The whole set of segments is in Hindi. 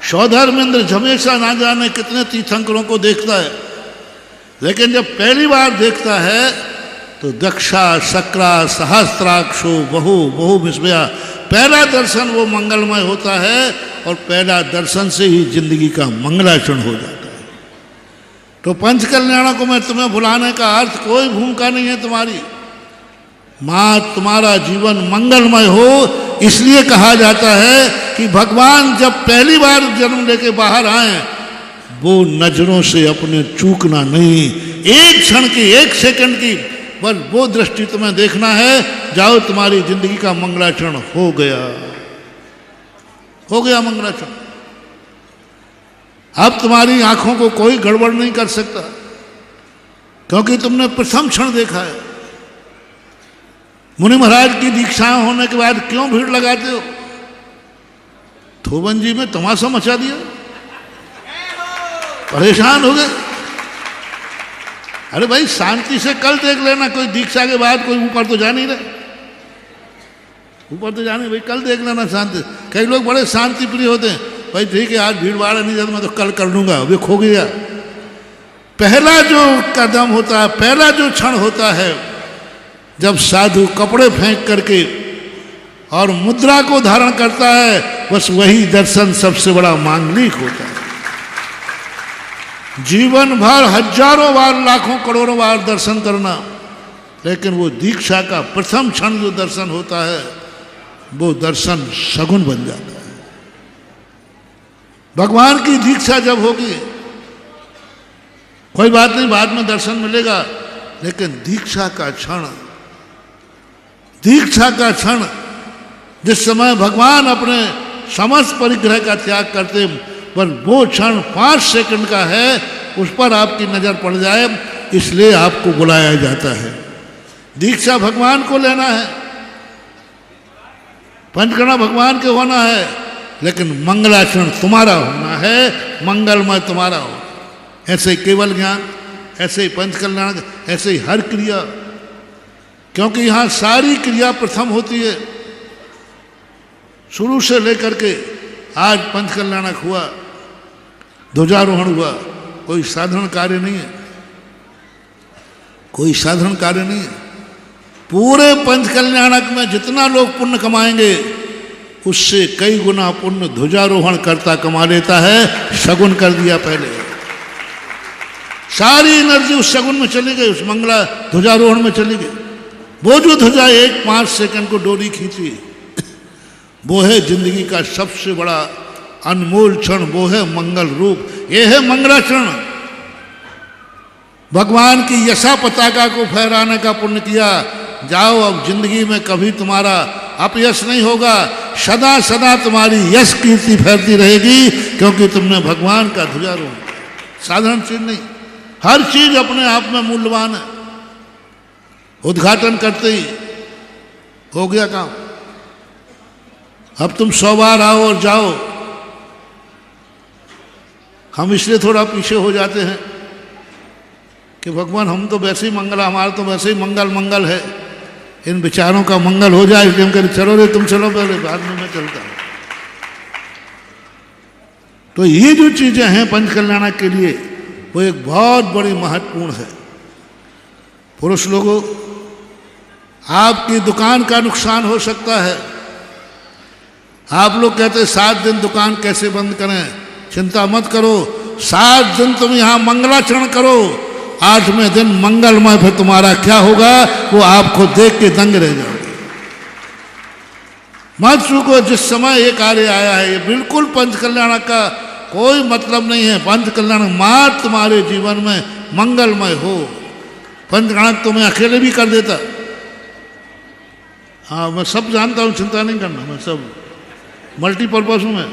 सौधर्मेंद्र हमेशा ना जाने कितने तीर्थंकरों को देखता है, लेकिन जब पहली बार देखता है तो दक्षा सक्रा सहस्त्राक्षो बहु बहु विस्मया, पहला दर्शन वो मंगलमय होता है और पहला दर्शन से ही जिंदगी का मंगलाचरण हो जाता है। तो पंच कल्याणों को मैं तुम्हें भुलाने का अर्थ कोई भूमिका नहीं है तुम्हारी। मां तुम्हारा जीवन मंगलमय हो, इसलिए कहा जाता है कि भगवान जब पहली बार जन्म लेके बाहर आए, वो नजरों से अपने चूकना नहीं, एक क्षण की, एक सेकंड की बस वो दृष्टि तुम्हें देखना है, जाओ तुम्हारी जिंदगी का मंगलाचरण हो गया, हो गया मंगलाचरण। अब तुम्हारी आंखों को कोई गड़बड़ नहीं कर सकता, क्योंकि तुमने प्रथम क्षण देखा है। मुनि महाराज की दीक्षा होने के बाद क्यों भीड़ लगाते हो? थोबन जी में तमाशा मचा दिया, परेशान हो गए। अरे भाई शांति से कल देख लेना, कोई दीक्षा के बाद कोई ऊपर तो जा नहीं रहे, ऊपर तो जाने भाई कल देख लेना शांति। कई लोग बड़े शांति प्रिय होते हैं, भाई ठीक है आज भीड़ भाड़ नहीं जाता, मैं तो कल कर लूंगा, अभी खो गया। पहला जो कदम होता है, पहला जो क्षण होता है, जब साधु कपड़े फेंक करके और मुद्रा को धारण करता है, बस वही दर्शन सबसे बड़ा मांगलिक होता है। जीवन भर हजारों बार, लाखों करोड़ों बार दर्शन करना, लेकिन वो दीक्षा का प्रथम क्षण जो दर्शन होता है, वो दर्शन सगुन बन जाता है। भगवान की दीक्षा जब होगी, कोई बात नहीं, बाद में दर्शन मिलेगा, लेकिन दीक्षा का क्षण, दीक्षा का क्षण, जिस समय भगवान अपने समस्त परिग्रह का त्याग करते, पर वो क्षण 5 सेकंड का है, उस पर आपकी नजर पड़ जाए, इसलिए आपको बुलाया जाता है। दीक्षा भगवान को लेना है, पंचकर्मा भगवान के होना है, लेकिन मंगलाचरण तुम्हारा होना है, मंगलमय तुम्हारा हो। ऐसे ही केवल ज्ञान, ऐसे ही पंच कल्याण, ऐसे ही हर क्रिया, क्योंकि यहां सारी क्रिया प्रथम होती है। शुरू से लेकर के आज पंच कल्याणक हुआ, ध्वजारोहण हुआ, कोई साधारण कार्य नहीं है, कोई साधारण कार्य नहीं है। पूरे पंच कल्याणक में जितना लोग पुण्य कमाएंगे, उससे कई गुना पुण्य ध्वजारोहण करता कमा लेता है। शगुन कर दिया पहले, सारी एनर्जी उस शगुन में चली गई, उस मंगला ध्वजारोहण में चली गई। वो जो ध्वजा 1-5 सेकंड को डोरी खींची, वो है जिंदगी का सबसे बड़ा अनमोल क्षण, वो है मंगल रूप, ये है मंगलाचरण। भगवान की यशा पताका को फहराने का पुण्य किया, जाओ अब जिंदगी में कभी तुम्हारा अपयश नहीं होगा, सदा सदा तुम्हारी यश कीर्ति फैलती रहेगी, क्योंकि तुमने भगवान का ध्वजारोहण। साधारण चीज नहीं, हर चीज अपने आप में मूल्यवान है। उद्घाटन करते ही हो गया काम। अब तुम 100 बार आओ और जाओ, हम इसलिए थोड़ा पीछे हो जाते हैं कि भगवान हम तो वैसे ही मंगल, हमारा तो वैसे ही मंगल मंगल है, इन विचारों का मंगल हो जाए, इसलिए हम कहते चलो रे तुम चलो पहले, बाद में मैं चलता हूं। तो ये जो चीजें हैं पंच कल्याण के लिए, वो एक बहुत बड़ी महत्वपूर्ण है। पुरुष लोगों, आपकी दुकान का नुकसान हो सकता है। आप लोग कहते 7 दिन दुकान कैसे बंद करें, चिंता मत करो, 7 दिन तुम यहां मंगलाचरण करो, 8वें दिन मंगलमय फिर तुम्हारा क्या होगा, वो आपको देख के दंग रह जाओगे। मत चूको, जिस समय ये कार्य आया है, ये बिल्कुल पंच कल्याण का कोई मतलब नहीं है। पंच कल्याण मात्र तुम्हारे जीवन में मंगलमय हो। पंच कल्याण तो मैं अकेले भी कर देता, हाँ मैं सब जानता हूँ, चिंता नहीं करना, मैं सब मल्टीपर्पज हूँ मैं।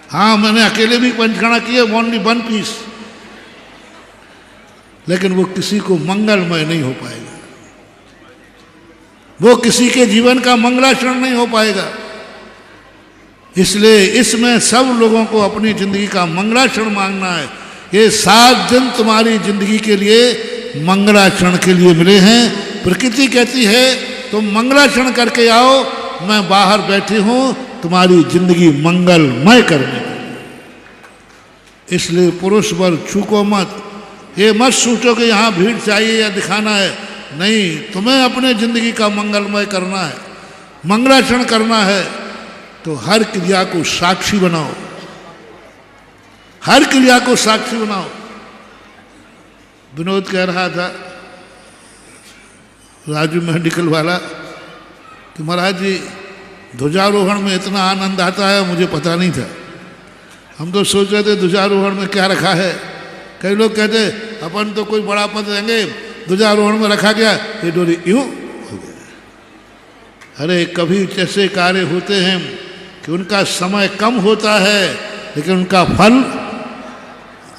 हाँ मैंने अकेले भी पंचकर्मा किए, ओनली 1 पीस, लेकिन वो किसी को मंगलमय नहीं हो पाएगा, वो किसी के जीवन का मंगलाचरण नहीं हो पाएगा। इसलिए इसमें सब लोगों को अपनी जिंदगी का मंगलाचरण मांगना है। ये 7 दिन तुम्हारी जिंदगी के लिए मंगलाचरण के लिए मिले हैं। प्रकृति कहती है तुम मंगलाचरण करके आओ, मैं बाहर बैठी हूँ, तुम्हारी जिंदगी मंगलमय करने के लिए। इसलिए पुरुष वर्ग चूको मत। ये मत सोचो कि यहाँ भीड़ चाहिए या दिखाना है, नहीं, तुम्हें अपने जिंदगी का मंगलमय करना है, मंगलाचरण करना है। तो हर क्रिया को साक्षी बनाओ, हर क्रिया को साक्षी बनाओ। विनोद कह रहा था, राजू मेडिकल वाला, कि महाराज जी ध्वजारोहण में इतना आनंद आता है, मुझे पता नहीं था। हम तो सोच रहे थे ध्वजारोहण में क्या रखा है। कई लोग कहते अपन तो कोई बड़ा पद देंगे, ध्वजारोहण में रखा गया, ये डोरी यूं हो गया। अरे कभी ऐसे कार्य होते हैं कि उनका समय कम होता है, लेकिन उनका फल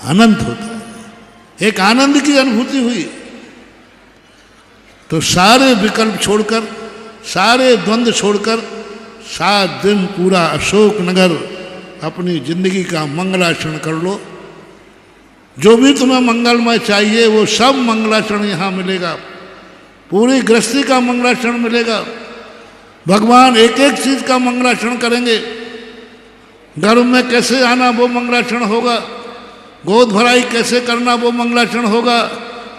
अनंत होता है। एक आनंद की अनुभूति हुई। तो सारे विकल्प छोड़कर, सारे द्वंद्व छोड़कर 7 दिन पूरा अशोकनगर अपनी जिंदगी का मंगलाचरण कर लो। जो भी तुम्हें मंगलमय चाहिए वो सब मंगलाचरण यहाँ मिलेगा। पूरी गृहस्थी का मंगलाचरण मिलेगा। भगवान एक एक चीज का मंगलाचरण करेंगे। गर्भ में कैसे आना वो मंगलाचरण होगा, गोद भराई कैसे करना वो मंगलाचरण होगा,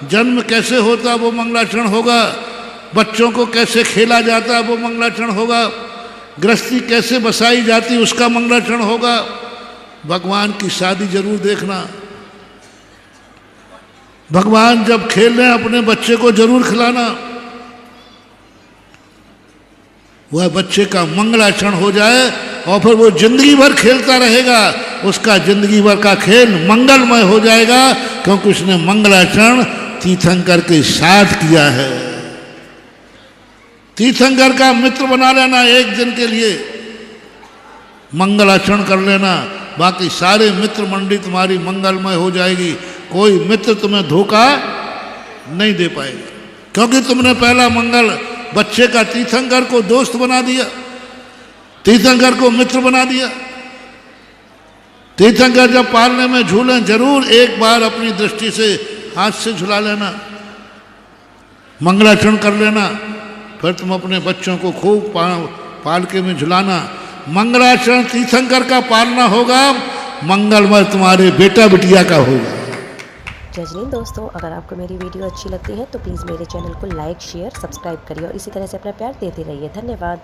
जन्म कैसे होता वो मंगलाचरण होगा, बच्चों को कैसे खेला जाता वो मंगलाचरण होगा, गृहस्थी कैसे बसाई जाती उसका मंगलाचरण होगा। भगवान की शादी जरूर देखना। भगवान जब खेल रहे हैं अपने बच्चे को जरूर खिलाना। वह बच्चे का मंगलाचरण हो जाए और फिर वो जिंदगी भर खेलता रहेगा। उसका जिंदगी भर का खेल मंगलमय हो जाएगा, क्योंकि उसने मंगलाचरण तीर्थंकर के साथ किया है। तीर्थंकर का मित्र बना लेना, एक दिन के लिए मंगलाचरण कर लेना, बाकी सारे मित्र मंडली तुम्हारी मंगलमय हो जाएगी। कोई मित्र तुम्हें धोखा नहीं दे पाएगा, क्योंकि तुमने पहला मंगल बच्चे का तीर्थंकर को दोस्त बना दिया, तीर्थंकर को मित्र बना दिया। तीर्थंकर जब पालने में झूलें, जरूर एक बार अपनी दृष्टि से हाथ से झुला लेना, मंगलाचरण कर लेना। फिर तुम अपने बच्चों को खूब पालके में झुलाना। मंगलाचरण तीर्थंकर का पालना होगा, मंगलमय तुम्हारे बेटा बिटिया का होगा। जजनीन दोस्तों, अगर आपको मेरी वीडियो अच्छी लगती है तो प्लीज़ मेरे चैनल को लाइक, शेयर, सब्सक्राइब करिए और इसी तरह से अपना प्यार देते रहिए। धन्यवाद।